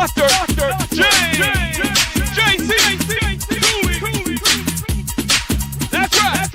Dr. J.C. Cooley. That's right.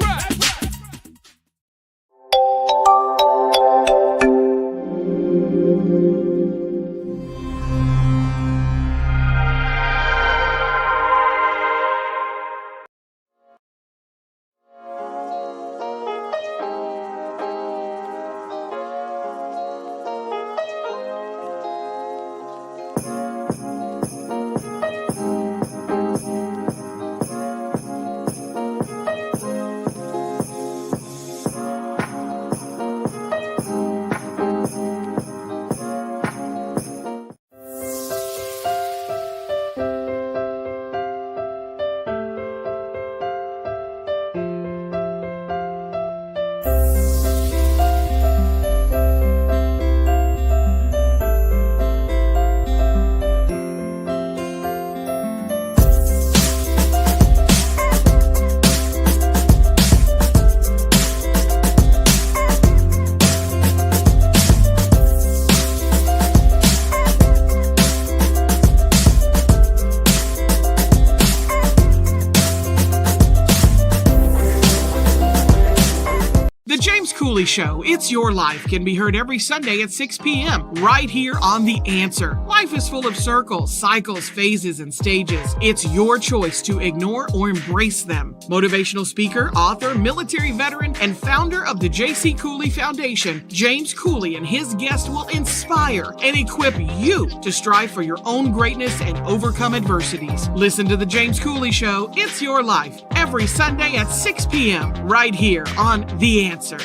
Cooley Show, It's Your Life, can be heard every Sunday at 6 p.m. right here on The Answer. Life is full of circles, cycles, phases, and stages. It's your choice to ignore or embrace them. Motivational speaker, author, military veteran, and founder of the J.C. Cooley Foundation, James Cooley and his guests will inspire and equip you to strive for your own greatness and overcome adversities. Listen to The James Cooley Show, It's Your Life, every Sunday at 6 p.m. right here on The Answer.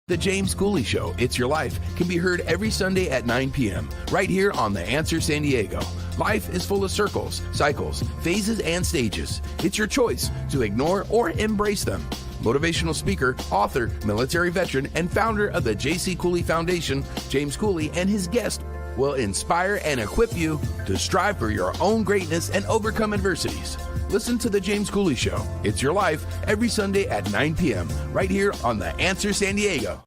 The James Cooley Show, It's Your Life, can be heard every Sunday at 9 p.m. right here on The Answer San Diego. Life is full of circles, cycles, phases, and stages. It's your choice to ignore or embrace them. Motivational speaker, author, military veteran, and founder of the J.C. Cooley Foundation, James Cooley and his guest will inspire and equip you to strive for your own greatness and overcome adversities. Listen to The James Cooley Show, It's Your Life, every Sunday at 9 p.m. right here on The Answer San Diego.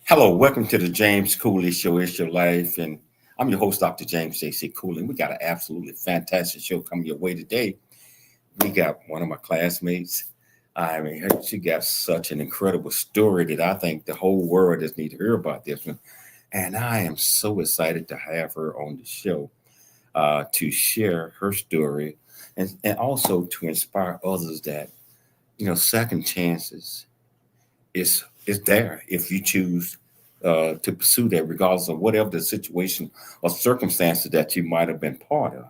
Hello, welcome to the James Cooley Show, It's Your Life, and I'm your host, Dr. James J.C. Cooley. We got an absolutely fantastic show coming your way today. We got one of my classmates. I mean, she got such an incredible story that I think the whole world just needs to hear about this one. And I am so excited to have her on the show to share her story and also to inspire others that, you know, second chances is there if you choose to pursue that, regardless of whatever the situation or circumstances that you might have been part of.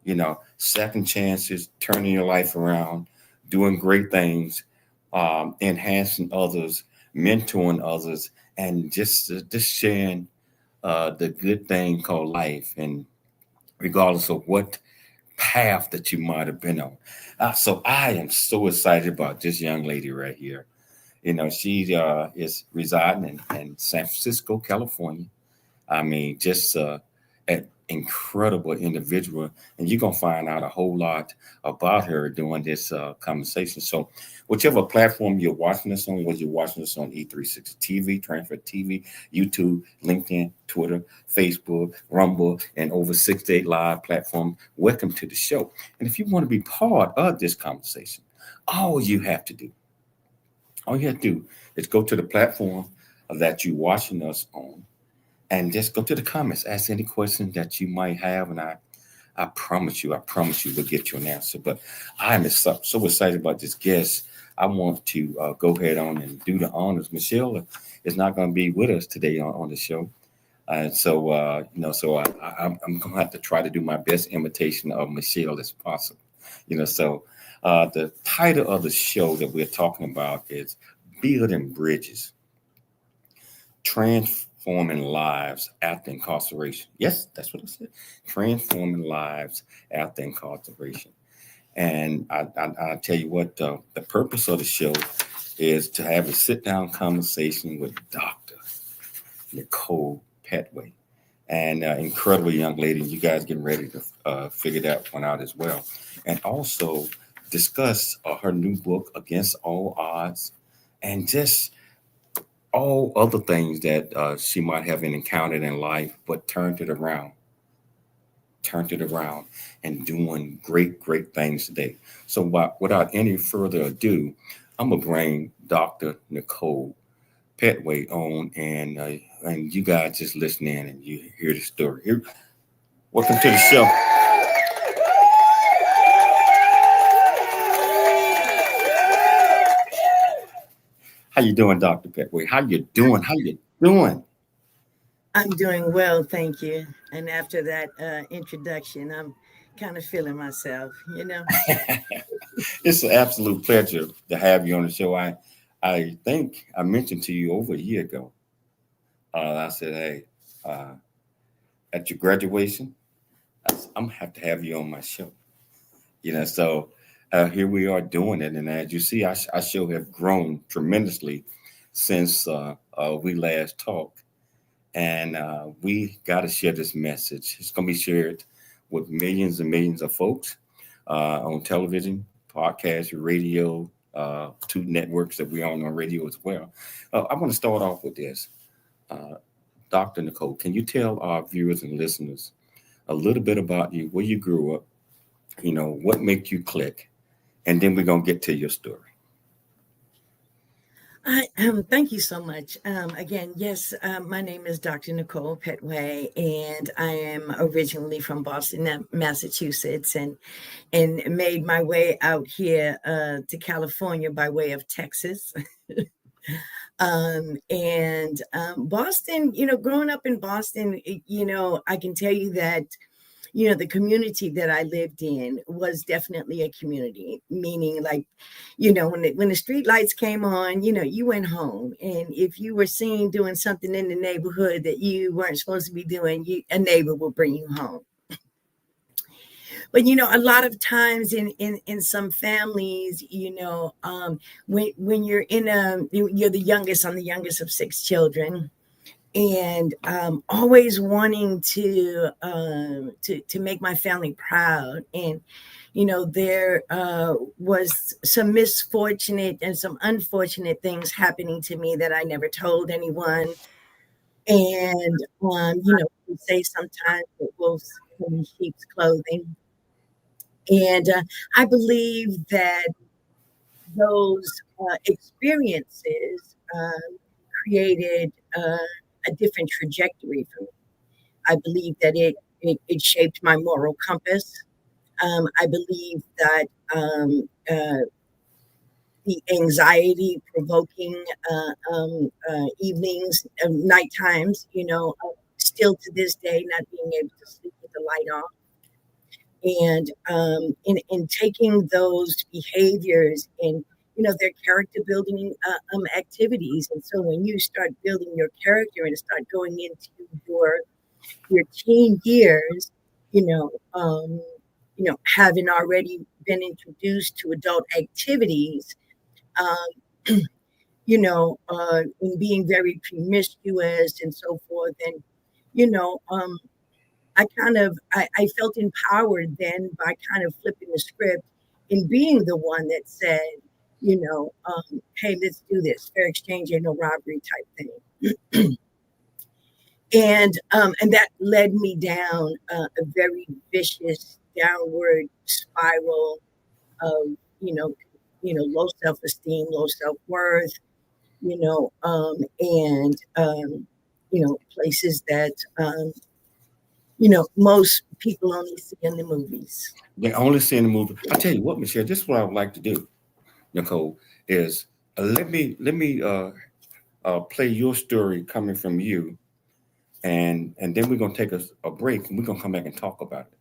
You know, second chances, turning your life around, doing great things, enhancing others, mentoring others, and just sharing the good thing called life, and regardless of what path that you might have been on. So I am so excited about this young lady right here. She is residing in San Francisco, California. I mean, just an incredible individual, and you're gonna find out a whole lot about her during this conversation. So, whichever platform you're watching this on, whether you're watching this on E360 TV, Transfer TV, YouTube, LinkedIn, Twitter, Facebook, Rumble, and over 68 live platform, welcome to the show. And if you want to be part of this conversation, all you have to do, all you have to do is go to the platform that you're watching us on and just go to the comments, ask any question that you might have, and I promise you, we'll get you an answer. But I'm so excited about this guest. I want to go ahead on and do the honors. Michelle is not going to be with us today on the show, I'm going to have to try to do my best imitation of Michelle as possible. The title of the show that we're talking about is Building Bridges, Transforming Lives After Incarceration. Yes, that's what I said. Transforming lives after incarceration. And I tell you what, the purpose of the show is to have a sit-down conversation with Dr. Nichole Pettway, and incredible young lady. You guys getting ready to figure that one out as well. And also discuss her new book, Against All Odds, and just all other things that she might have encountered in life, but turned it around, and doing great things today. So without any further ado, I'm gonna bring Dr. Nichole Pettway on, and you guys just listen in and you hear the story. Here, welcome to the show. How you doing, Dr. Petway? How you doing? How you doing? I'm doing well, thank you. And after that introduction, I'm kind of feeling myself. It's an absolute pleasure to have you on the show. I think I mentioned to you over a year ago. I said, hey, at your graduation, I'm gonna have to have you on my show. So here we are doing it, and as you see, our show have grown tremendously since we last talked. And we got to share this message. It's going to be shared with millions and millions of folks on television, podcast, radio, two networks that we're on radio as well. I want to start off with this. Dr. Nichole, can you tell our viewers and listeners a little bit about you, where you grew up, what made you click, and then we're going to get to your story. Thank you so much. Again, yes, my name is Dr. Nichole Pettway, and I am originally from Boston, Massachusetts, and made my way out here to California by way of Texas. Boston, growing up in Boston, I can tell you that the community that I lived in was definitely a community, meaning when the street lights came on, you went home. And if you were seen doing something in the neighborhood that you weren't supposed to be doing, a neighbor will bring you home. But, a lot of times in some families, when you're you're the youngest, I'm the youngest of 6 children. And always wanting to make my family proud. And, there was some misfortunate and some unfortunate things happening to me that I never told anyone. And, we say sometimes that wolves come in sheep's clothing. And I believe that those experiences created a different trajectory for me. I believe that it shaped my moral compass. I believe that the anxiety provoking evenings, night times, still to this day, not being able to sleep with the light off. And in taking those behaviors and their character building activities. And so when you start building your character and start going into your teen years, having already been introduced to adult activities, um, and being very promiscuous and so forth. And, I felt empowered then by kind of flipping the script and being the one that said, hey, let's do this. Fair exchange and no robbery type thing. And that led me down a very vicious downward spiral of, low self-esteem, low self-worth, places that, most people only see in the movies. They only see in the movie. I tell you what, Michelle, this is what I would like to do, Nichole, is let me play your story coming from you, and then we're gonna take a break and we're gonna come back and talk about it.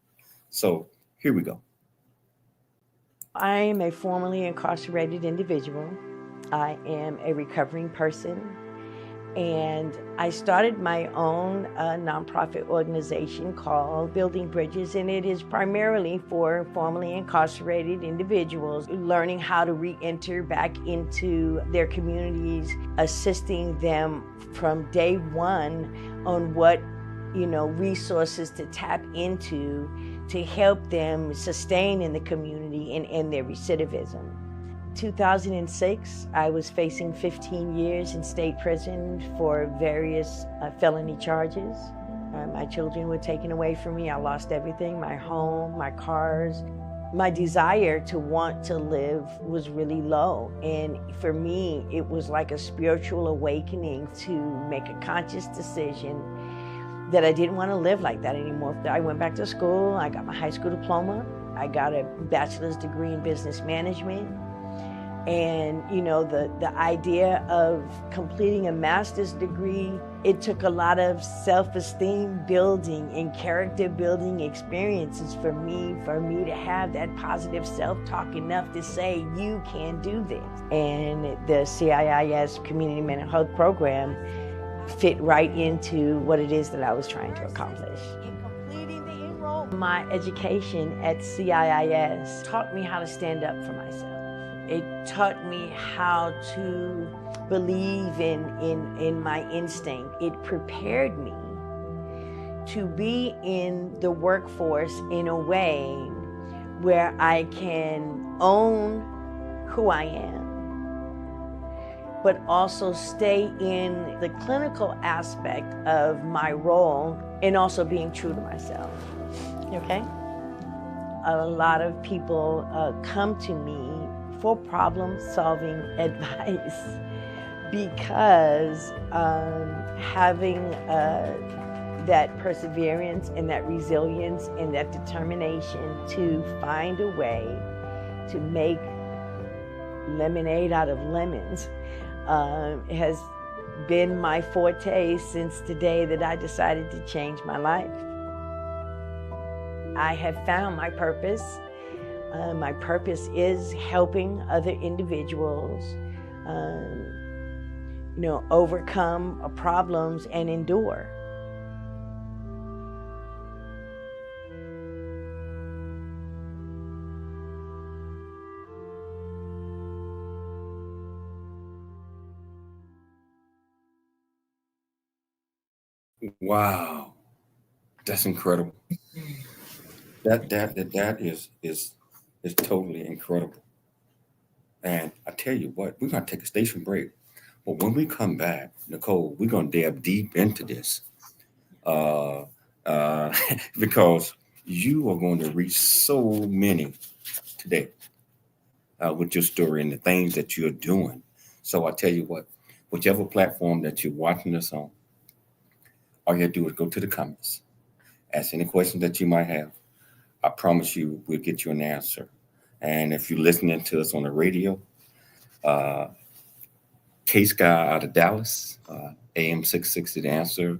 So here we go. I am a formerly incarcerated individual. I am a recovering person, and I started my own nonprofit organization called Building Bridges, and it is primarily for formerly incarcerated individuals learning how to re-enter back into their communities, assisting them from day one on what resources to tap into to help them sustain in the community and end their recidivism. 2006, I was facing 15 years in state prison for various felony charges. My children were taken away from me. I lost everything, my home, my cars. My desire to want to live was really low. And for me, it was like a spiritual awakening to make a conscious decision that I didn't want to live like that anymore. I went back to school. I got my high school diploma. I got a bachelor's degree in business management. And the idea of completing a master's degree, it took a lot of self-esteem building and character building experiences for me to have that positive self-talk enough to say, you can do this. And the CIIS Community Mental Health Program fit right into what it is that I was trying to accomplish. In completing the enrollment, my education at CIIS taught me how to stand up for myself. It taught me how to believe in my instinct. It prepared me to be in the workforce in a way where I can own who I am, but also stay in the clinical aspect of my role and also being true to myself, okay? A lot of people come to me for problem-solving advice because having that perseverance and that resilience and that determination to find a way to make lemonade out of lemons has been my forte since the day that I decided to change my life. I have found my purpose. My purpose is helping other individuals, overcome problems and endure. Wow, that's incredible. That is totally incredible. And I tell you what, we're gonna take a station break. But when we come back, Nichole, we're gonna delve deep into this. Uh, because you are going to reach so many today with your story and the things that you're doing. So I tell you what, whichever platform that you're watching us on, all you have to do is go to the comments, ask any questions that you might have. I promise you we'll get you an answer. And if you're listening to us on the radio, Case Guy out of Dallas, AM 660, The Answer,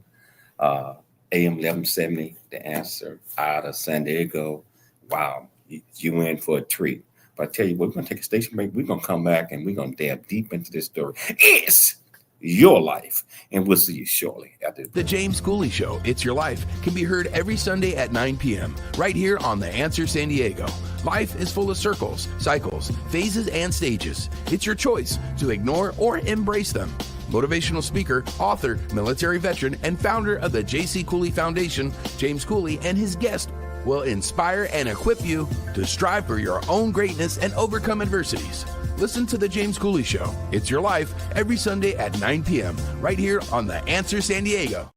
AM 1170, The Answer, out of San Diego. Wow, you in for a treat. But I tell you what, we're going to take a station break. We're going to come back and we're going to dive deep into this story. It's your life. And we'll see you shortly after. The James Cooley Show, It's Your Life, can be heard every Sunday at 9 p.m. right here on The Answer San Diego. Life is full of circles, cycles, phases, and stages. It's your choice to ignore or embrace them. Motivational speaker, author, military veteran, and founder of the J.C. Cooley Foundation, James Cooley, and his guest will inspire and equip you to strive for your own greatness and overcome adversities. Listen to The James Cooley Show, It's Your Life, every Sunday at 9 p.m. right here on The Answer San Diego.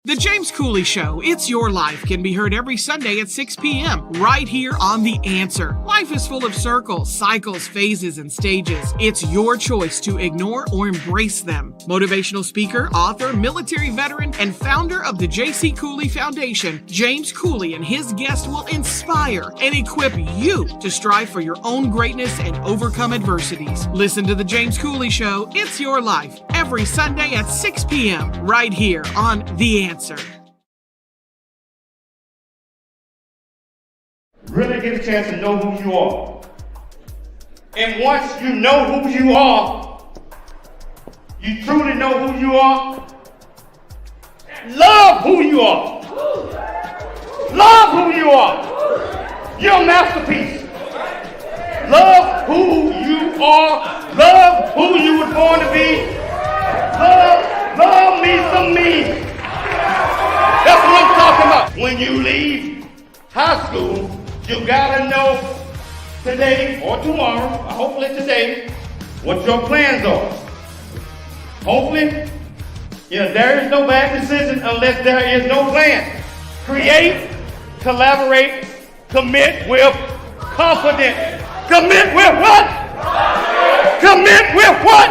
The James Cooley Show, It's Your Life, can be heard every Sunday at 6 p.m. right here on The Answer. Life is full of circles, cycles, phases, and stages. It's your choice to ignore or embrace them. Motivational speaker, author, military veteran, and founder of the J.C. Cooley Foundation, James Cooley and his guest will inspire and equip you to strive for your own greatness and overcome adversities. Listen to The James Cooley Show, It's Your Life, every Sunday at 6 p.m. right here on The Answer. Really get a chance to know who you are. And once you know who you are, you truly know who you are, love who you are. Love who you are. You're a masterpiece. Love who you are. Love who you were born to be. Love me some me. That's what I'm talking about. When you leave high school, you gotta know today or tomorrow, or hopefully today, what your plans are. Hopefully, there is no bad decision unless there is no plan. Create, collaborate, commit with confidence. Commit with what? Commit with what?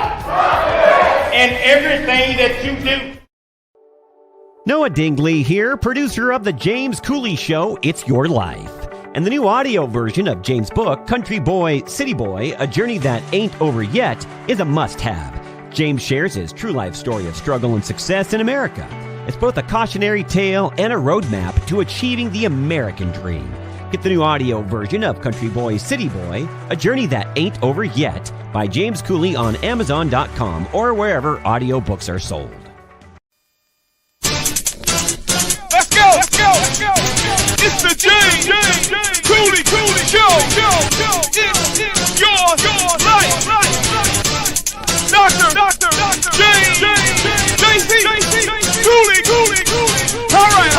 And everything that you do. Noah Dingley here, producer of The James Cooley Show, It's Your Life. And the new audio version of James' book, Country Boy, City Boy, A Journey That Ain't Over Yet, is a must-have. James shares his true life story of struggle and success in America. It's both a cautionary tale and a roadmap to achieving the American dream. Get the new audio version of Country Boy, City Boy, A Journey That Ain't Over Yet by James Cooley on Amazon.com or wherever audiobooks are sold. Let's go. It's the James Cooley Show. It's your life. Dr. James J.C. Cooley. All right.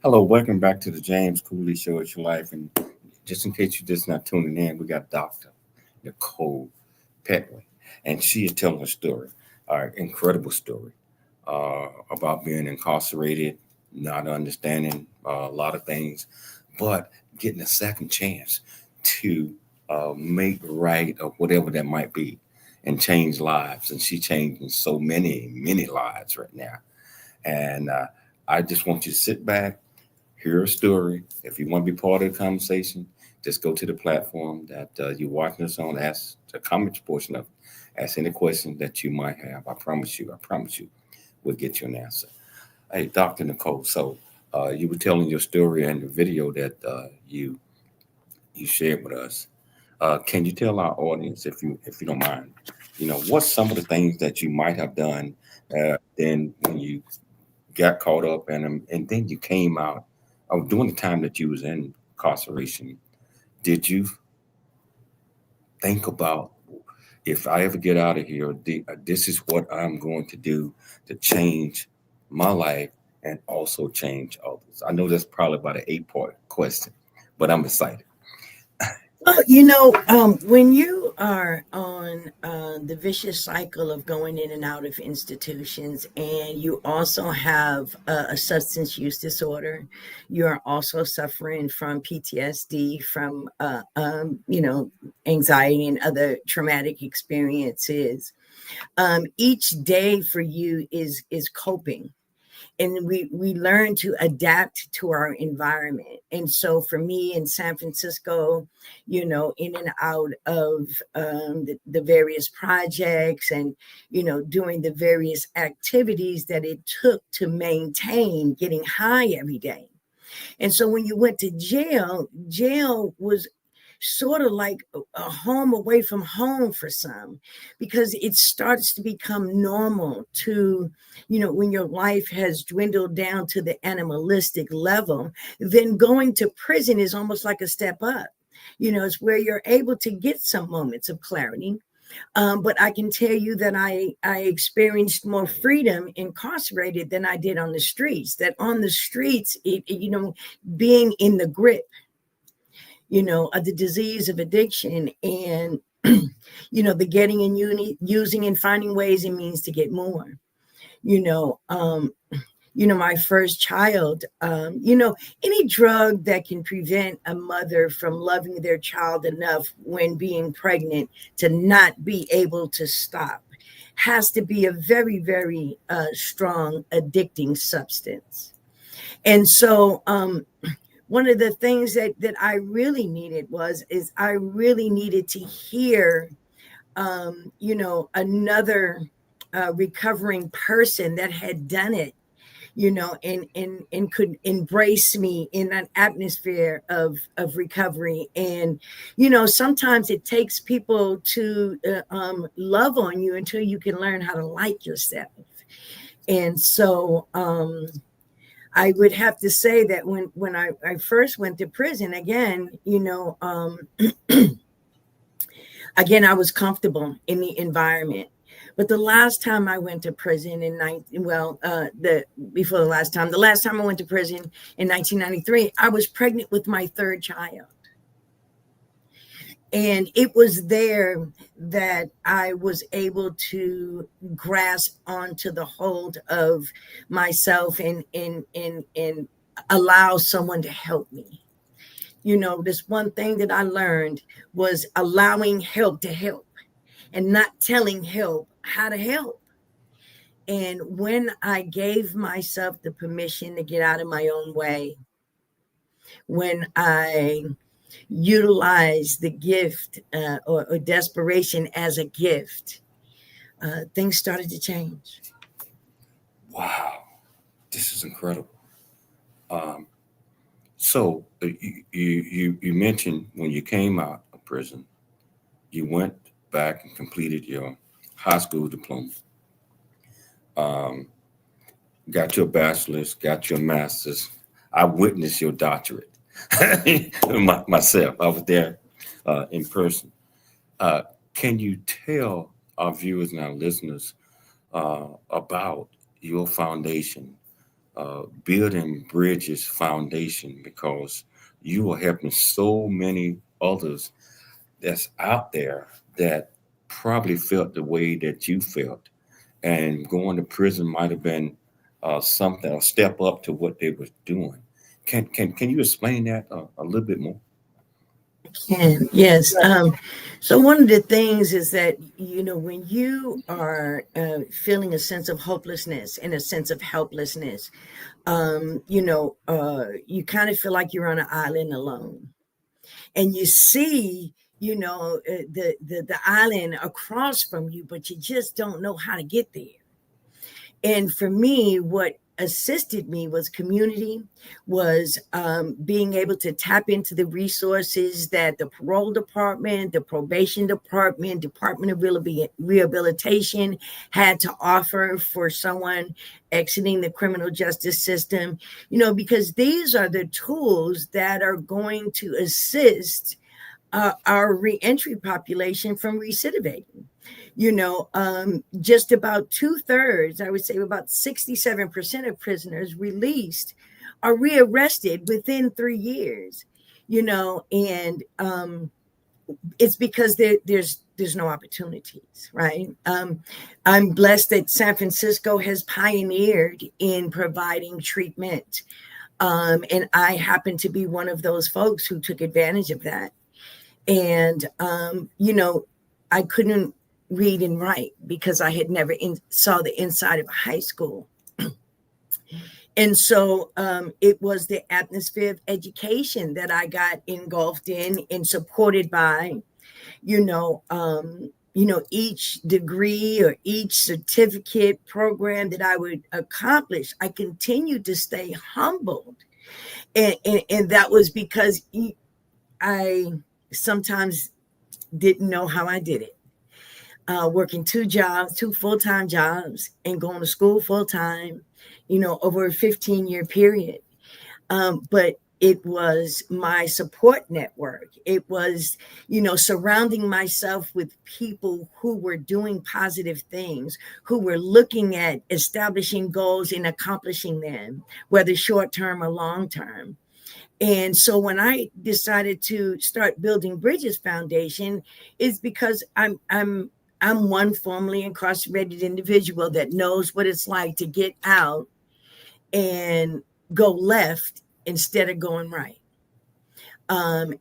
Hello, welcome back to the James Cooley Show, It's Your Life. And just in case you're just not tuning in, we got Dr. Nichole Pettway, and she is telling a story, incredible story. About being incarcerated, not understanding a lot of things, but getting a second chance to make right of whatever that might be and change lives. And she's changing so many lives right now. And I just want you to sit back, hear a story. If you want to be part of the conversation, just go to the platform that you're watching us on, ask the comments portion of it, ask any question that you might have. I promise you. We'll get you an answer. Hey, Dr. Nichole, so you were telling your story in the video that you shared with us. Can you tell our audience, if you don't mind, what's some of the things that you might have done then when you got caught up in them and then you came out during the time that you was in incarceration? Did you think about, if I ever get out of here, this is what I'm going to do to change my life and also change others? I know that's probably about an 8-part question, but I'm excited. Well, when you are on the vicious cycle of going in and out of institutions, and you also have a substance use disorder, you're also suffering from PTSD, from anxiety and other traumatic experiences. Each day for you is coping. And we learn to adapt to our environment. And so for me in San Francisco, in and out of the various projects and, doing the various activities that it took to maintain getting high every day. And so when you went to jail, jail was sort of like a home away from home for some, because it starts to become normal to, when your life has dwindled down to the animalistic level, then going to prison is almost like a step up. It's where you're able to get some moments of clarity. But I can tell you that I experienced more freedom incarcerated than I did on the streets. That on the streets, being in the grip, of the disease of addiction, and the getting and using and finding ways and means to get more. My first child, any drug that can prevent a mother from loving their child enough when being pregnant to not be able to stop has to be a very, very strong addicting substance. And so one of the things that I really needed is I really needed to hear, another recovering person that had done it, and could embrace me in an atmosphere of recovery. And, sometimes it takes people to love on you until you can learn how to like yourself. And so I would have to say that when I first went to prison, again, again, I was comfortable in the environment. But the last time I went to prison the last time I went to prison in 1993, I was pregnant with my third child. And it was there that I was able to grasp onto the hold of myself and allow someone to help me. This one thing that I learned was allowing help to help and not telling help how to help. And when I gave myself the permission to get out of my own way, when I utilized the gift or desperation as a gift, things started to change. Wow, this is incredible. So you mentioned when you came out of prison, you went back and completed your high school diploma, got your bachelor's, got your master's. I witnessed your doctorate myself. I was there in person. Can you tell our viewers and our listeners about your foundation, Building Bridges Foundation, because you are helping so many others that's out there that probably felt the way that you felt, and going to prison might have been something, a step up to what they were doing. Can you explain that a little bit more? Yes. So one of the things is that, when you are feeling a sense of hopelessness and a sense of helplessness, you kind of feel like you're on an island alone, and you see, the island across from you, but you just don't know how to get there. And for me, what assisted me was community, was being able to tap into the resources that the parole department, the probation department, Department of Rehabilitation had to offer for someone exiting the criminal justice system, because these are the tools that are going to assist our reentry population from recidivating. Just about 2/3, I would say about 67% of prisoners released are rearrested within 3 years, and it's because there's no opportunities, right? I'm blessed that San Francisco has pioneered in providing treatment, and I happen to be one of those folks who took advantage of that. And, I couldn't read and write because I had never saw the inside of a high school. And so it was the atmosphere of education that I got engulfed in and supported by, each degree or each certificate program that I would accomplish. I continued to stay humbled And that was because I sometimes didn't know how I did it. Working two full-time jobs, and going to school full-time, over a 15-year period. But it was my support network. It was, surrounding myself with people who were doing positive things, who were looking at establishing goals and accomplishing them, whether short-term or long-term. And so when I decided to start building Bridges Foundation, is because I'm one formerly incarcerated individual that knows what it's like to get out and go left instead of going right. And,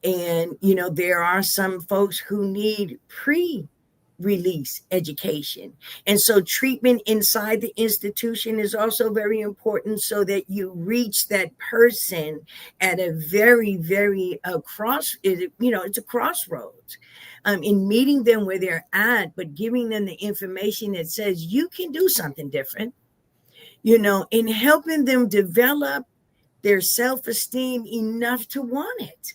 there are some folks who need pre-release education. And so treatment inside the institution is also very important, so that you reach that person at a very, very it's a crossroads. In meeting them where they're at, but giving them the information that says you can do something different, in helping them develop their self-esteem enough to want it.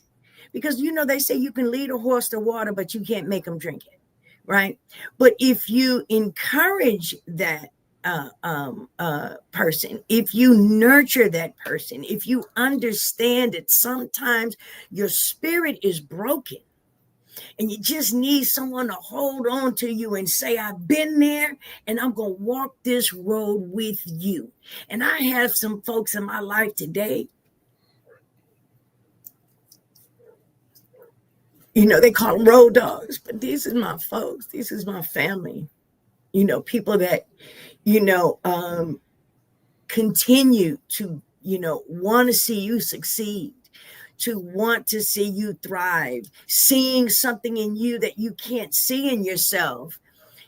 Because, they say you can lead a horse to water, but you can't make them drink it, right? But if you encourage that person, if you nurture that person, if you understand that sometimes your spirit is broken, and you just need someone to hold on to you and say, I've been there and I'm going to walk this road with you. And I have some folks in my life today, they call them road dogs, but these are my folks. This is my family, people that, continue to, want to see you succeed, to want to see you thrive, seeing something in you that you can't see in yourself,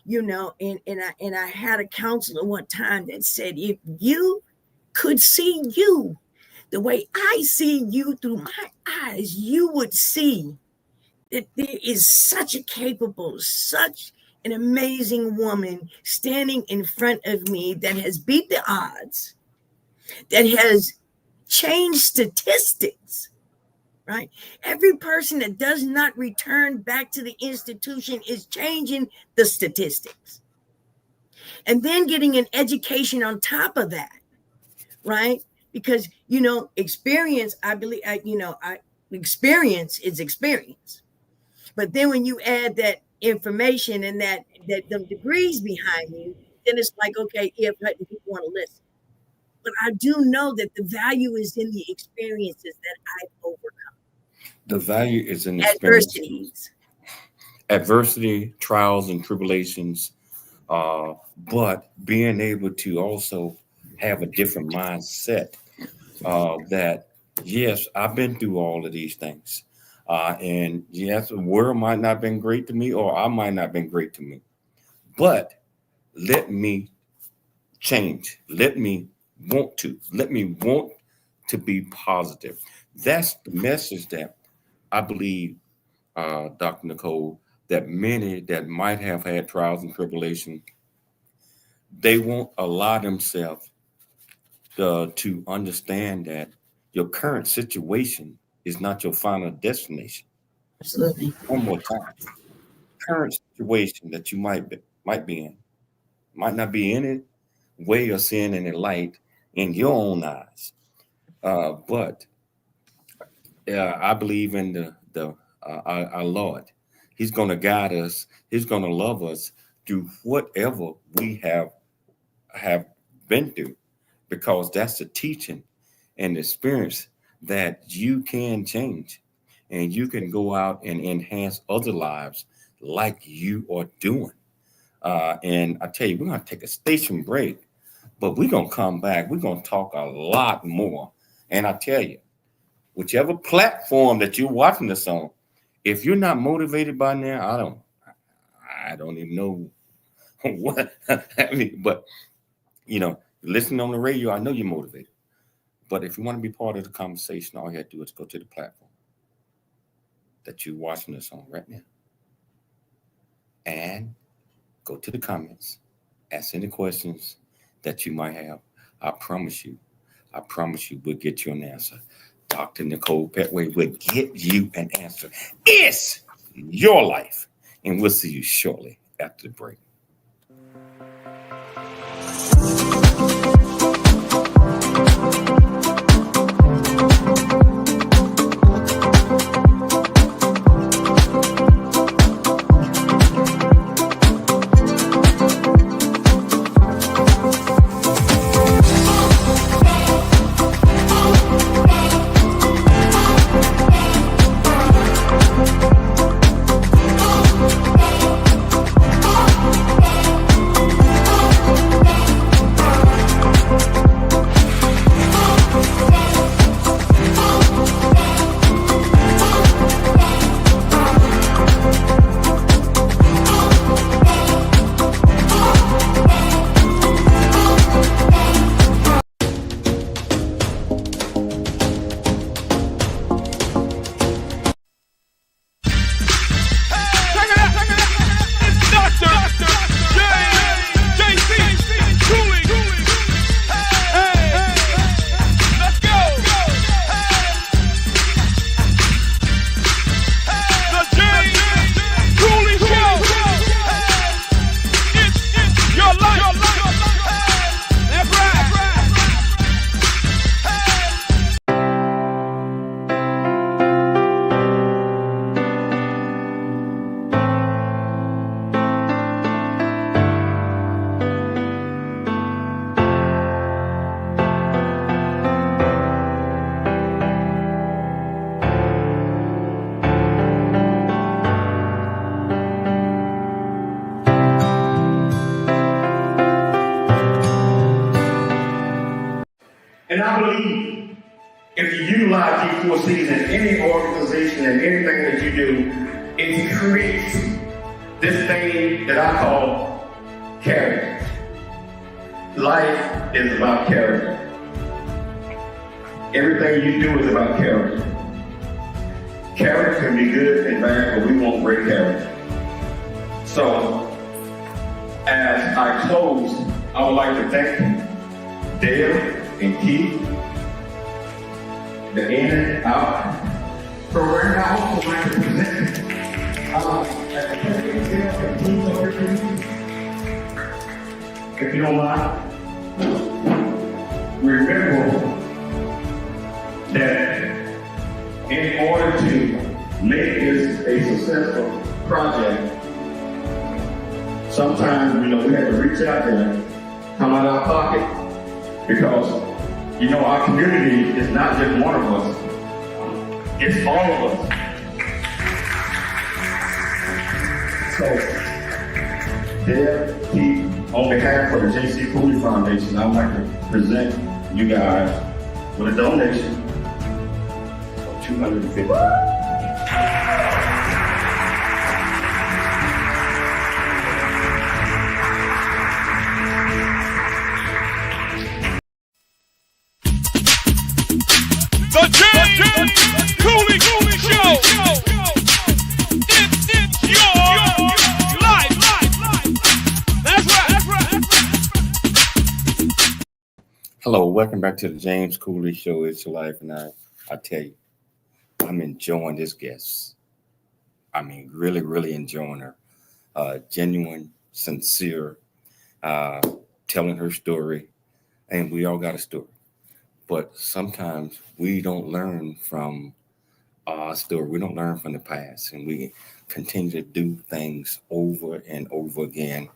and I had a counselor one time that said, if you could see you the way I see you through my eyes, you would see that there is such an amazing woman standing in front of me that has beat the odds, that has changed statistics. Right? Every person that does not return back to the institution is changing the statistics. And then getting an education on top of that, right? Because, experience, I believe, experience is experience. But then when you add that information and that the degrees behind you, then it's like, okay, if people want to listen. But I do know that the value is in the experiences that I've overcome. The value is in adversity, trials, and tribulations. But being able to also have a different mindset that, yes, I've been through all of these things. And yes, the world might not have been great to me, or I might not have been great to me. But let me change. Let me want to be positive. That's the message that I believe, Dr. Nichole, that many that might have had trials and tribulations, they won't allow themselves to understand that your current situation is not your final destination. Absolutely. One more time. Current situation that you might be in might not be any way of seeing any light in your own eyes. But I believe in our Lord. He's going to guide us. He's going to love us through whatever we have been through, because that's the teaching and the experience that you can change, and you can go out and enhance other lives like you are doing. And I tell you, we're going to take a station break, but we're going to come back. We're going to talk a lot more. And I tell you, whichever platform that you're watching this on, if you're not motivated by now, I don't even know what I mean. But listening on the radio, I know you're motivated. But if you want to be part of the conversation, all you have to do is go to the platform that you're watching this on right now, and go to the comments, ask any questions that you might have. I promise you, I promise you we'll get you an answer. Dr. Nichole Pettway will get you an answer. It's your life. And we'll see you shortly after the break. And I believe if you utilize these 4 C's in any organization and anything that you do, it creates this thing that I call character. Life is about character. Everything you do is about character. Character can be good and bad, but we want great character. So, as I close, I would like to thank Dale and Keith, the in and out program. I also like to present if you don't mind, remember that in order to make this a successful project, sometimes we have to reach out there, come out of our pocket, because our community is not just one of us, it's all of us. So, there, Keith, on behalf of the J.C. Cooley Foundation, I would like to present you guys with a donation of $250. The James Cooley Show. It's your life. That's right. Hello, welcome back to the James Cooley Show. It's your life, and I tell you, I'm enjoying this guest. I mean, really, really enjoying her. Genuine, sincere, telling her story, and we all got a story. But sometimes we don't learn from our story. We don't learn from the past, and we continue to do things over and over again.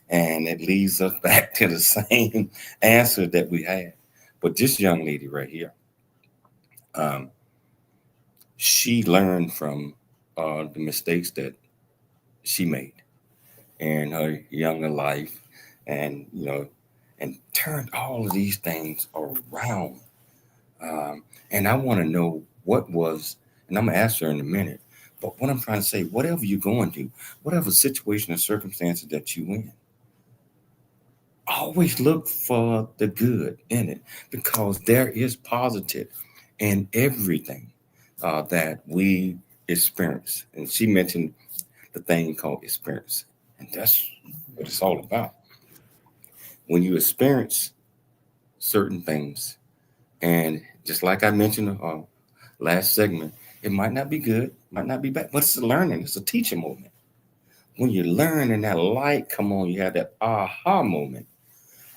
And it leads us back to the same answer that we had. But this young lady right here, she learned from the mistakes that she made in her younger life, and and turned all of these things around. And I want to know what was, and I'm going to ask her in a minute, but what I'm trying to say, whatever you're going through, whatever situation or circumstances that you in, always look for the good in it, because there is positive in everything that we experience. And she mentioned the thing called experience, and that's what it's all about. When you experience certain things, And just like I mentioned last segment, it might not be good, might not be bad, but it's a learning, it's a teaching moment. When you learn and that light come on, you have that aha moment,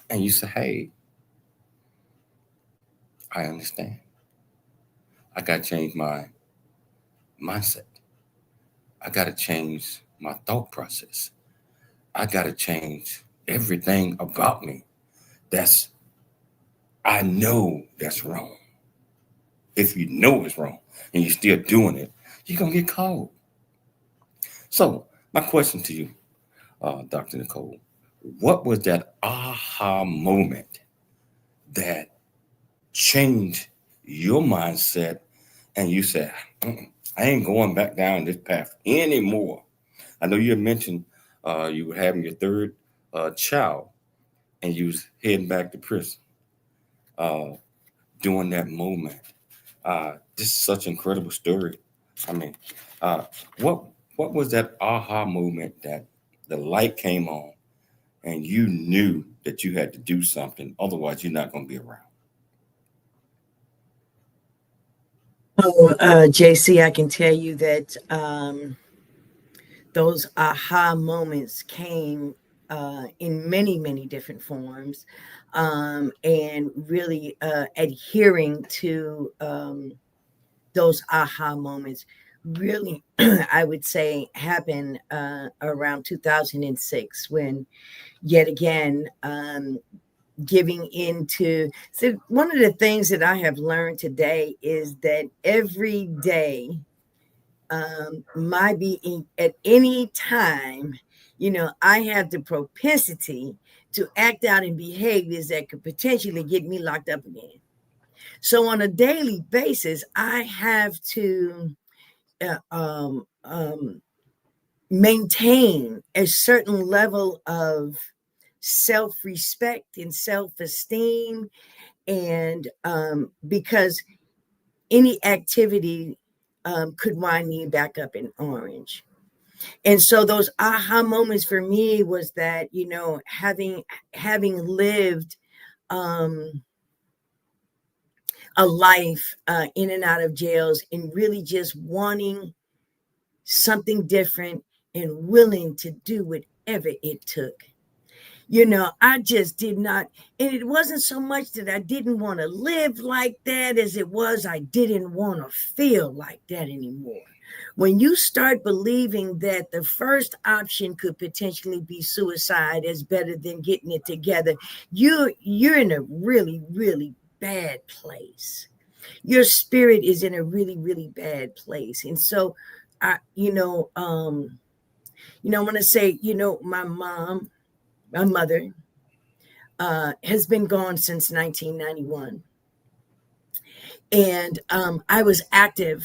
and you say, hey, I understand. I got to change my mindset. I got to change my thought process. I got to change everything about me. I know that's wrong. If you know it's wrong and you're still doing it, you're going to get caught. So my question to you, Dr. Nichole, what was that aha moment that changed your mindset and you said, I ain't going back down this path anymore? I know you mentioned you were having your third child and you was heading back to prison. During that moment, this is such an incredible story. I mean, what was that aha moment that the light came on and you knew that you had to do something, otherwise you're not going to be around? JC, I can tell you that those aha moments came in many, many different forms, and really adhering to those aha moments really, I would say, happened around 2006 when, yet again, giving into. So one of the things that I have learned today is that every day, my being at any time, I have the propensity to act out in behaviors that could potentially get me locked up again. So on a daily basis, I have to maintain a certain level of self-respect and self-esteem, and because any activity could wind me back up in orange. And so those aha moments for me was that, having lived a life in and out of jails, and really just wanting something different and willing to do whatever it took. I just did not, and it wasn't so much that I didn't want to live like that as it was I didn't want to feel like that anymore. When you start believing that the first option could potentially be suicide as better than getting it together, you're in a really, really bad place. Your spirit is in a really, really bad place. And so, I want to say, my mother has been gone since 1991. And I was active,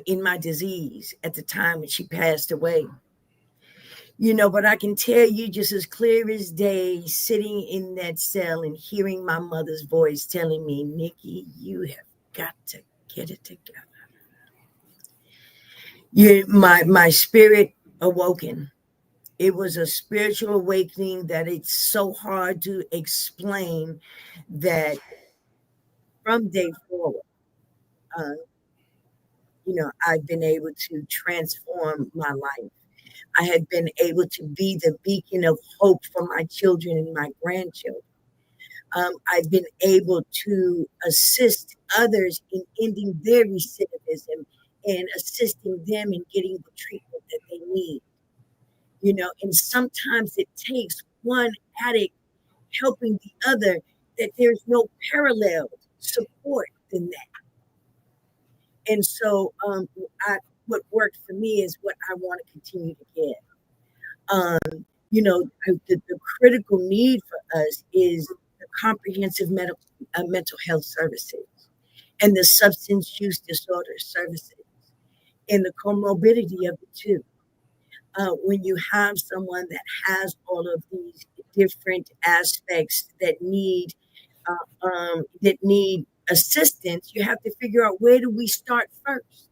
in my disease at the time when she passed away. But I can tell you just as clear as day, sitting in that cell and hearing my mother's voice telling me, Nikki, you have got to get it together. My spirit awoken. It was a spiritual awakening that it's so hard to explain, that from day forward, I've been able to transform my life. I have been able to be the beacon of hope for my children and my grandchildren. I've been able to assist others in ending their recidivism and assisting them in getting the treatment that they need. And sometimes it takes one addict helping the other, that there's no parallel support than that. And so what worked for me is what I want to continue to give. The critical need for us is the comprehensive mental health services and the substance use disorder services and the comorbidity of the two. When you have someone that has all of these different aspects that need assistance, you have to figure out, where do we start first?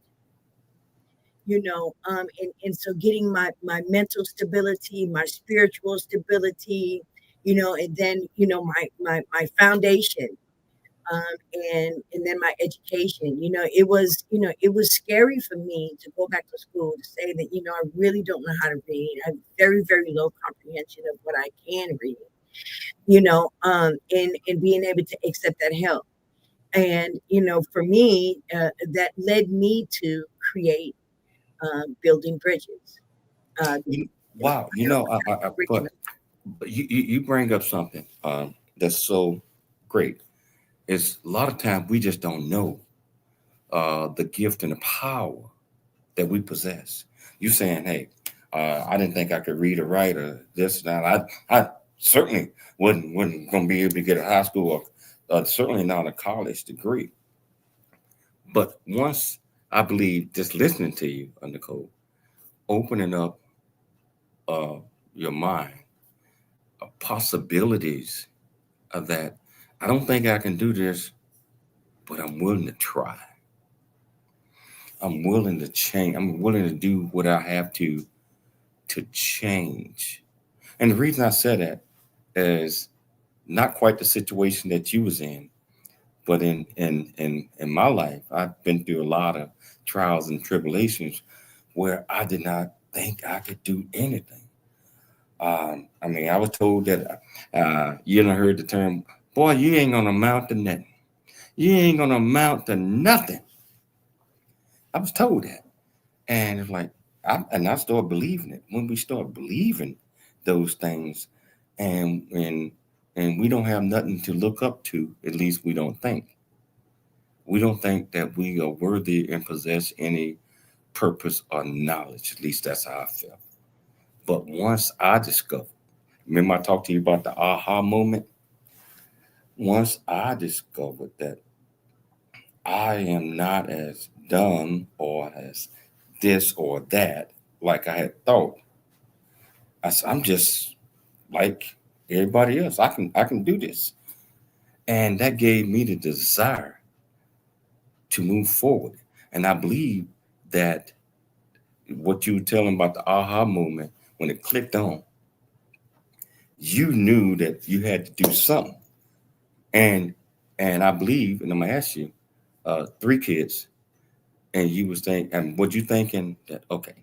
And so getting my mental stability, my spiritual stability, and then my foundation um, and then my education. It was scary for me to go back to school to say that I really don't know how to read. I have very very low comprehension of what I can read. And being able to accept that help. And for me, that led me to create building bridges. The Wow, curriculum. but you bring up something that's so great. Is a lot of times we just don't know the gift and the power that we possess. You saying, "Hey, I didn't think I could read or write or this and that." I certainly wasn't going to be able to get a high school or certainly not a college degree. But once I believe, just listening to you, Nichole, opening up your mind, possibilities of that. I don't think I can do this, but I'm willing to try. I'm willing to change. I'm willing to do what I have to change. And the reason I said that is not quite the situation that you was in, but in my life, I've been through a lot of trials and tribulations where I did not think I could do anything. I mean, I was told that you done heard the term, boy, you ain't gonna amount to nothing. You ain't gonna amount to nothing. I was told that. And it's like, I started believing it. When we start believing those things and we don't have nothing to look up to, at least we don't think. We don't think that we are worthy and possess any purpose or knowledge. At least that's how I feel. But once I discovered, remember I talked to you about the aha moment? Once I discovered that I am not as dumb or as this or that like I had thought, I'm just like everybody else. I can do this. And that gave me the desire to move forward. And I believe that what you were telling about the aha moment, when it clicked on, you knew that you had to do something. And I believe, and I'm gonna ask you, 3 kids, and you was thinking, and what you thinking that, okay,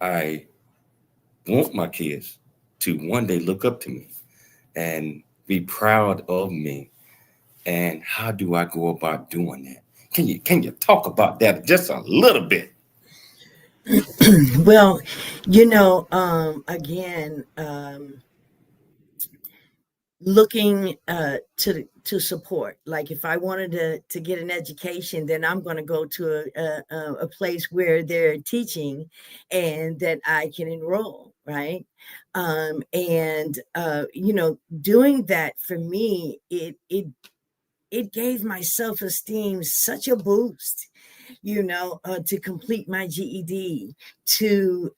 I want my kids to one day look up to me and be proud of me. And how do I go about doing that? Can you talk about that just a little bit? Well, again, looking to support. Like if I wanted to get an education, then I'm going to go to a place where they're teaching and that I can enroll, right? And doing that for me, it gave my self-esteem such a boost, to complete my GED, to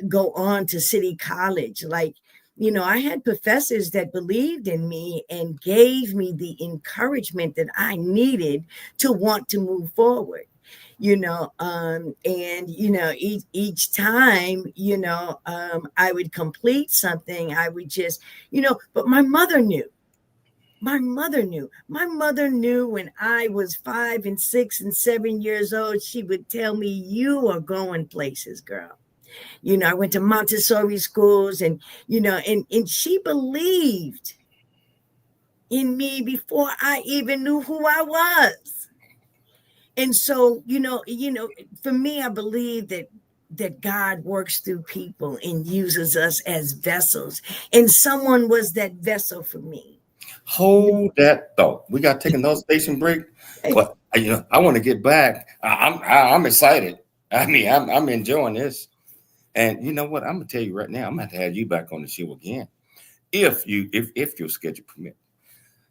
go on to City College. Like, I had professors that believed in me and gave me the encouragement that I needed to want to move forward. Each time, I would complete something, I would just, but my mother knew. My mother knew. My mother knew when I was 5 and 6 and 7 years old. She would tell me, "You are going places, girl." I went to Montessori schools, and and she believed in me before I even knew who I was. And so, for me, I believe that God works through people and uses us as vessels, and someone was that vessel for me. Hold that thought. We got to take another station break, but I want to get back. I'm excited. I mean, I'm enjoying this. And you know what? I'm gonna tell you right now. I'm gonna have to have you back on the show again, if your schedule permit.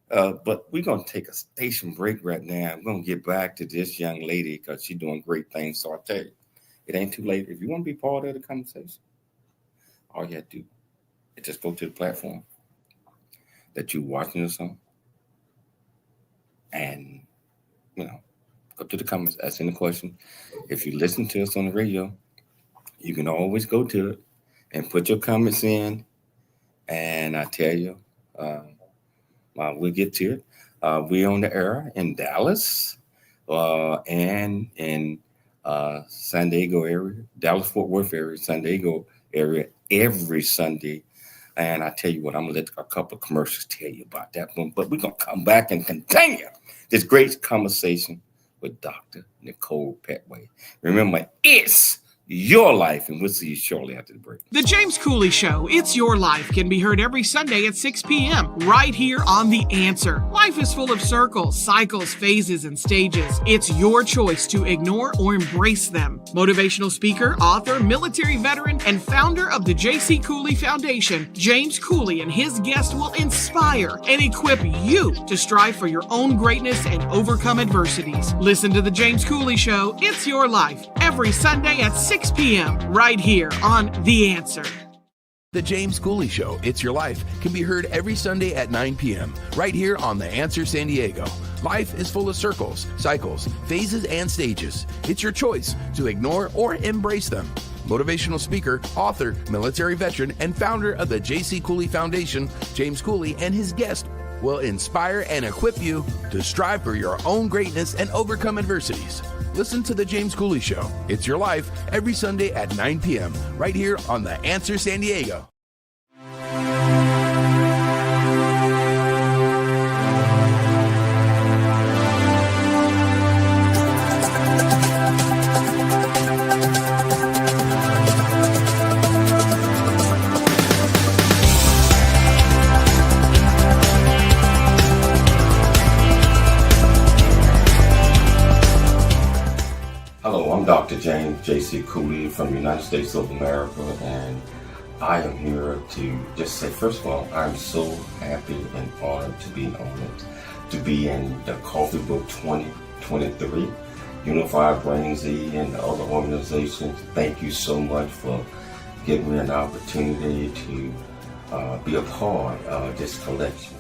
But we're gonna take a station break right now. I'm gonna get back to this young lady because she's doing great things. So I tell you, it ain't too late. If you want to be part of the conversation, all you have to do is just go to the platform that you're watching us on, and go to the comments, ask any question. If you listen to us on the radio, you can always go to it and put your comments in. And I tell you, We'll get to it. We're on the air in Dallas and in San Diego area, Dallas Fort Worth area, San Diego area every Sunday. And I tell you what, I'm going to let a couple of commercials tell you about that one. But we're going to come back and continue this great conversation with Dr. Nichole Pettway. Remember, it's your life, and we'll see you shortly after the break. The James Cooley Show, It's Your Life, can be heard every Sunday at 6 p.m. right here on The Answer. Life is full of circles, cycles, phases, and stages. It's your choice to ignore or embrace them. Motivational speaker, author, military veteran, and founder of the J.C. Cooley Foundation, James Cooley and his guests will inspire and equip you to strive for your own greatness and overcome adversities. Listen to The James Cooley Show, It's Your Life, every Sunday at 6 p.m. right here on The Answer. The James Cooley Show, It's Your Life, can be heard every Sunday at 9 p.m. right here on The Answer San Diego. Life is full of circles, cycles, phases, and stages. It's your choice to ignore or embrace them. Motivational speaker, author, military veteran, and founder of the J.C. Cooley Foundation, James Cooley and his guest will inspire and equip you to strive for your own greatness and overcome adversities. Listen to The James Cooley Show, It's Your Life, every Sunday at 9 p.m. right here on The Answer San Diego. Hello, I'm Dr. James J.C. Cooley from the United States of America, and I am here to just say, first of all, I'm so happy and honored to be on it, to be in the Coffee Book 2023, Unified Brain Z and the other organizations. Thank you so much for giving me an opportunity to be a part of this collection.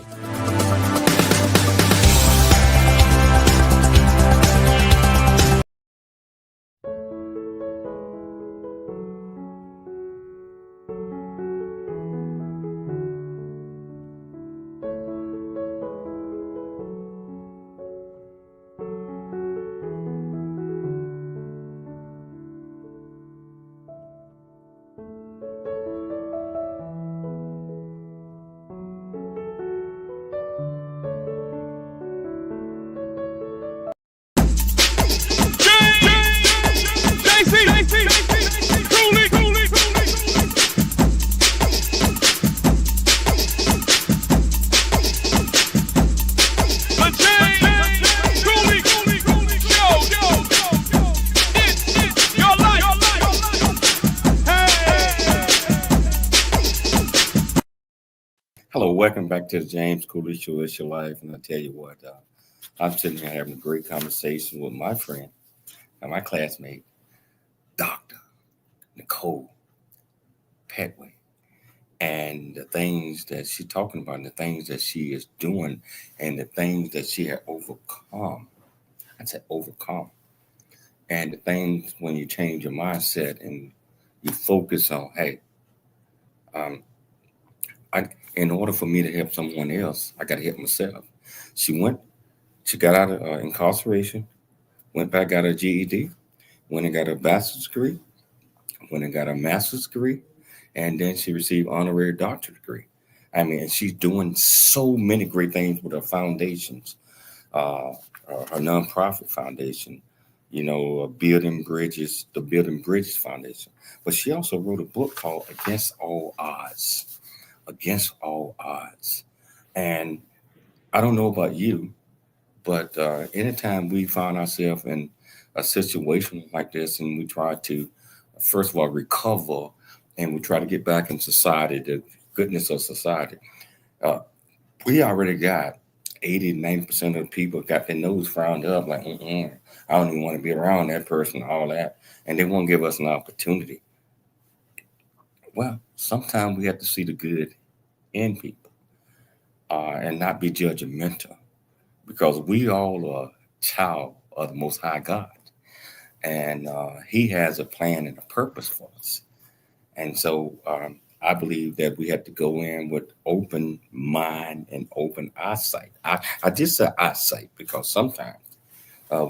Hello, welcome back to the James Cooley Show, It's Your Life. And I tell you what, I'm sitting here having a great conversation with my friend and my classmate, Dr. Nichole Pettway. And the things that she's talking about, and the things that she is doing, and the things that she had overcome. I said overcome. And the things when you change your mindset and you focus on, hey, in order for me to help someone else, I got to help myself. She got out of incarceration, went back, got her GED, went and got her bachelor's degree, went and got her master's degree, and then she received honorary doctorate degree. I mean, and she's doing so many great things with her foundations, her nonprofit foundation, Building Bridges, the Building Bridges Foundation. But she also wrote a book called Against All Odds. Against All Odds. And I don't know about you, but anytime we find ourselves in a situation like this and we try to, first of all, recover and we try to get back in society, the goodness of society, we already got 80-90% of the people got their nose frowned up like, I don't even want to be around that person, all that. And they won't give us an opportunity. Well, sometimes we have to see the good in people and not be judgmental, because we all are child of the Most High God. And he has a plan and a purpose for us. And so I believe that we have to go in with open mind and open eyesight. I just say eyesight because sometimes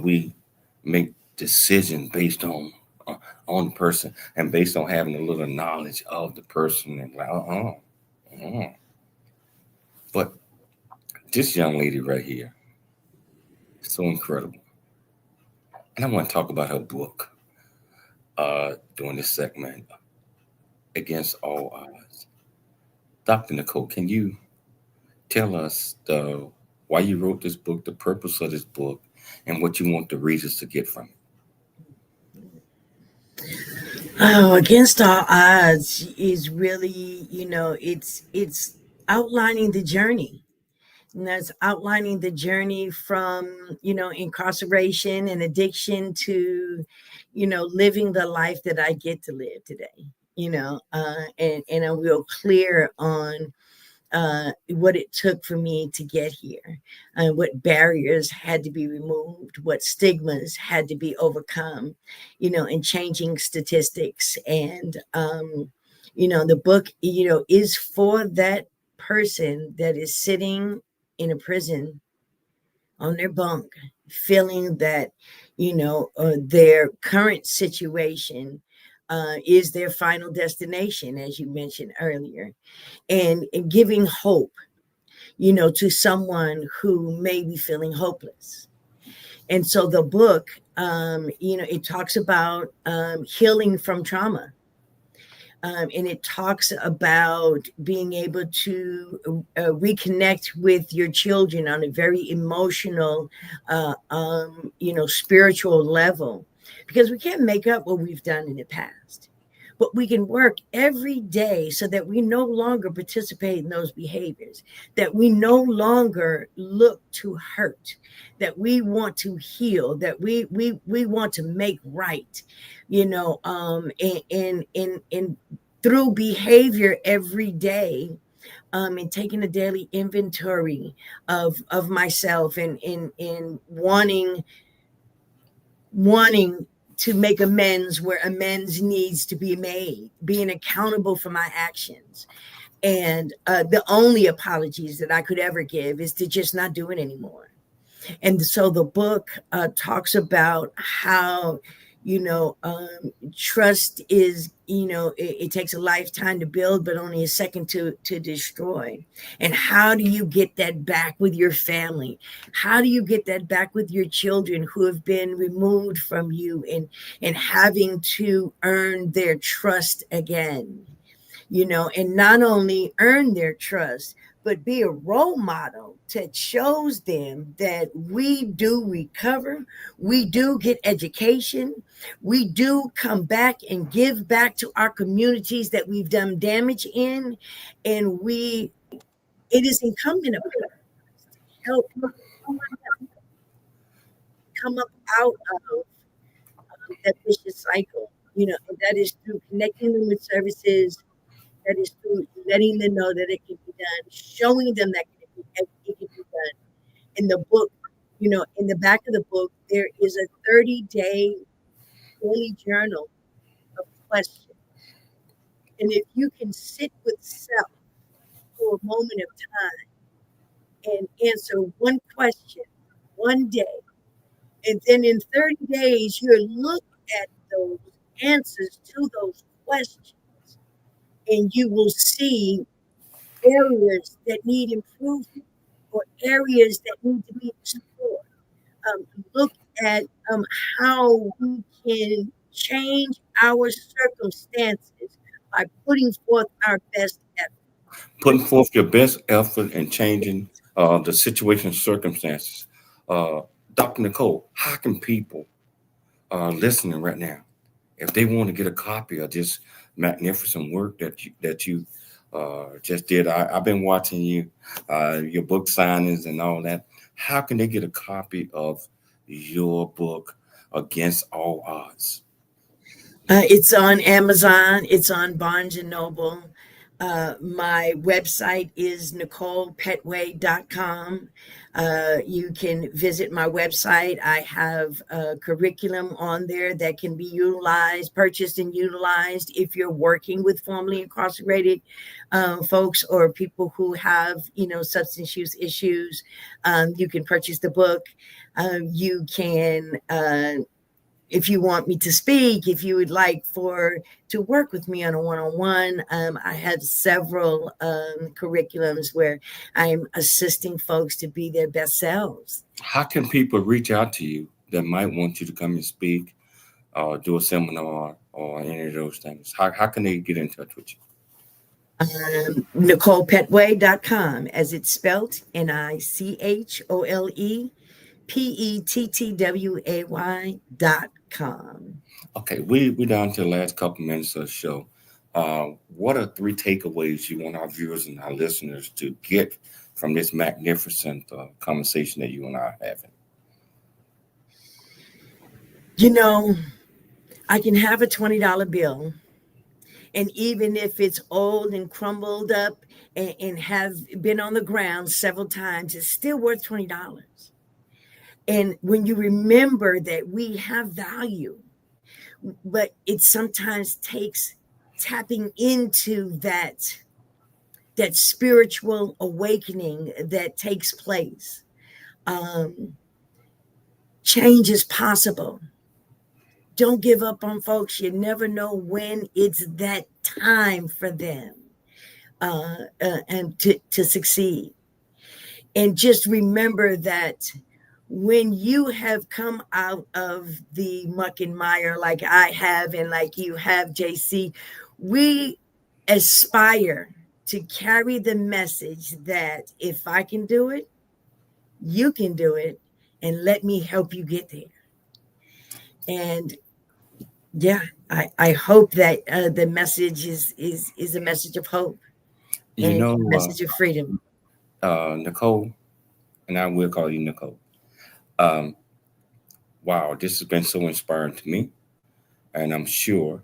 we make decisions based on the person and based on having a little knowledge of the person and like, But this young lady right here, so incredible. And I want to talk about her book during this segment, Against All Odds. Dr. Nichole, can you tell us why you wrote this book, the purpose of this book, and what you want the readers to get from it? Oh, Against All Odds is really, it's outlining the journey. And that's outlining the journey from, incarceration and addiction to, living the life that I get to live today, and I'm real clear on what it took for me to get here, what barriers had to be removed, what stigmas had to be overcome, and changing statistics. And, the book, is for that person that is sitting in a prison on their bunk, feeling that, their current situation is their final destination, as you mentioned earlier, and giving hope, to someone who may be feeling hopeless. And so the book, it talks about healing from trauma. And it talks about being able to reconnect with your children on a very emotional, spiritual level, because we can't make up what we've done in the past, but we can work every day so that we no longer participate in those behaviors, that we no longer look to hurt, that we want to heal, that we want to make right, and through behavior every day, and taking a daily inventory of myself and wanting to make amends where amends needs to be made, being accountable for my actions. And the only apologies that I could ever give is to just not do it anymore. And so the book talks about how, trust is, it takes a lifetime to build, but only a second to destroy. And how do you get that back with your family? How do you get that back with your children who have been removed from you and having to earn their trust again? And not only earn their trust, but be a role model that shows them that we do recover, we do get education, we do come back and give back to our communities that we've done damage in, and it is incumbent upon us to help come up out of that vicious cycle, and that is through connecting them with services. That is through letting them know that it can be done, showing them that it can be done. In the book, in the back of the book, there is a 30-day daily journal of questions. And if you can sit with self for a moment of time and answer one question one day, and then in 30 days, you look at those answers to those questions, and you will see areas that need improvement or areas that need to be explored. Look at how we can change our circumstances by putting forth our best effort. Putting forth your best effort and changing the situation and circumstances. Dr. Nichole, how can people listening right now, if they want to get a copy of this magnificent work that you just did? I've been watching your book signings and all that. How can they get a copy of your book, Against All Odds? It's on Amazon. It's on Barnes and Noble. My website is NicholePettway.com. You can visit my website. I have a curriculum on there that can be utilized, purchased and utilized if you're working with formerly incarcerated folks or people who have, substance use issues. You can purchase the book. You can if you want me to speak, if you would like to work with me on a one-on-one, I have several curriculums where I'm assisting folks to be their best selves. How can people reach out to you that might want you to come and speak or do a seminar or any of those things? How can they get in touch with you? NicholePettway.com, as it's spelled, NicholePettway.com. Okay, we're down to the last couple minutes of the show. What are 3 takeaways you want our viewers and our listeners to get from this magnificent conversation that you and I are having? I can have a $20 bill, and even if it's old and crumbled up and have been on the ground several times, it's still worth $20. And when you remember that we have value, but it sometimes takes tapping into that spiritual awakening that takes place. Change is possible. Don't give up on folks. You never know when it's that time for them and to succeed. And just remember that when you have come out of the muck and mire like I have and like you have, JC, we aspire to carry the message that if I can do it, you can do it, and let me help you get there. And I hope that the message is a message of hope and a message of freedom. Nichole, and I will call you Nichole. Wow, this has been so inspiring to me, and I'm sure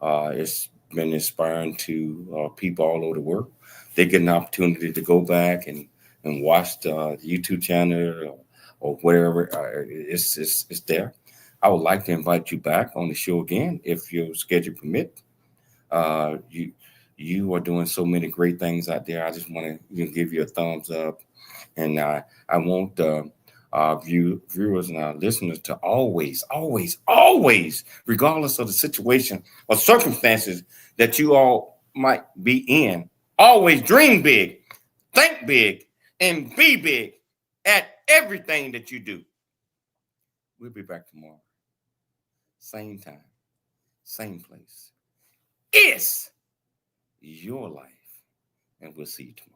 it's been inspiring to people all over the world. They get an opportunity to go back and watch the YouTube channel or wherever it's there. I would like to invite you back on the show again if your schedule permit. You are doing so many great things out there. I just want to give you a thumbs up, and I want our viewers and our listeners to always, regardless of the situation or circumstances that you all might be in, always dream big, think big, and be big at everything that you do. We'll be back tomorrow. Same time, same place. It's your life, and we'll see you tomorrow.